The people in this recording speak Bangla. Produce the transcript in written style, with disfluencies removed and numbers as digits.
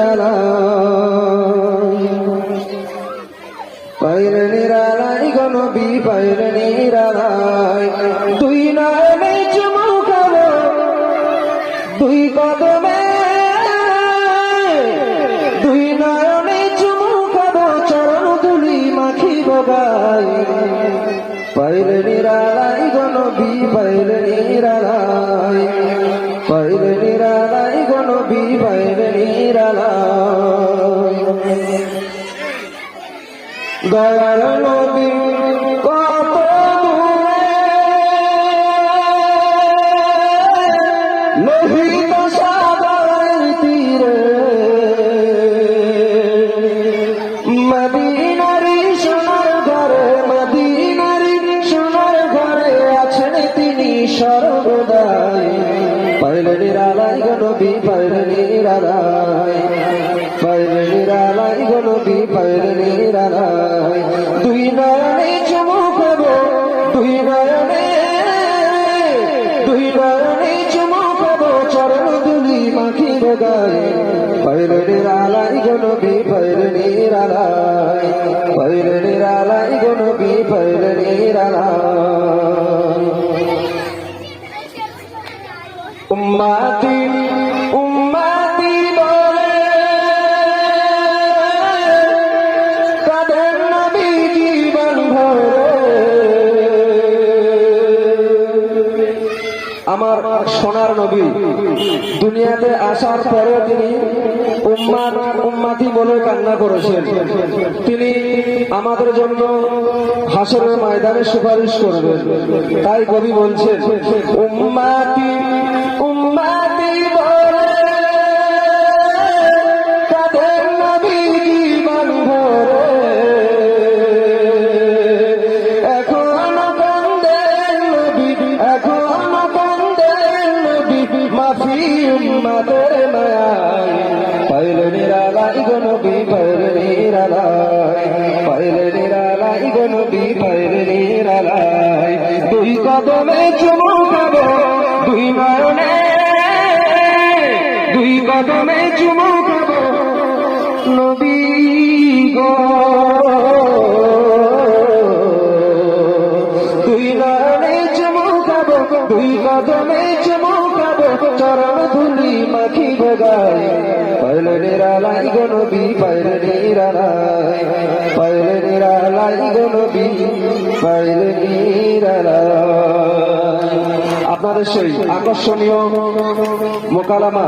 নিরালায় পাইলে নিরালায় গো নবী পাইলে নিরালায় দুই নয়নে চুমু খাবো দুই কদমে দুই নয়নে চুমু খাবো চরণ ধুলি মাখিব গায় পাইলে নিরালায় গো নবী পাইলে নিরালায় পাইলে নিরালায় গো নবী পাইলে নিরালায় দয়াল নবী কত দূরে লোহিত সাগরের তীরে মদিনারি সোনার ঘরে মদিনারি সোনার ঘরে আছেন তিনি সর্বদাই পাইলে নিরালায় গো নবী পাইলে নিরালায় পাইলে নিরালায় গো নবী পাইলে নিরালায় দুই নয়নে চুমু খাবো দুই নয়নে চুমু খাবো চরণ ধুলি মাখিব গায়ে পাইলে নিরালায় গো নবী পাইলে নিরালায় পাইলে নিরালায় গো নবী পাইলে নিরালায় উম্মতি উম্মতি বলে কাদের নবী জীবন ভরে আমার সোনার নবী দুনিয়াতে আসার পরে তিনি উম্মতি বলে কান্না করেছেন তিনি আমাদের জন্য হাসরের ময়দানে সুপারিশ করবেন তাই কবি বলছেন উম্মতি উম্মতি বলে কাদের নবী জীবন ভরে এখনো কান্দেন নবী এখনো কান্দেন নবী মাফি উম্মতের মায়ায় পাইলে নিরালায় গো নবী পাইলে নিরালায় পাইলে নিরালায় গো নবী পাইলে নিরালায় দুই কদমে চুমু খাবো দুই নয়নে দুই কদমে চুমু খাবো নবী গো দুই নয়নে চুমু খাবো দুই কদমে চুমু খাবো চরণ ধুলি মাখিব গায়ে পাইলে নিরালায় গো নবী পাইলে নিরালায় পাইলে নিরালায় গো নবী পাইলে নিরালায় আপনাদের সেই আকর্ষণীয় মোকালামা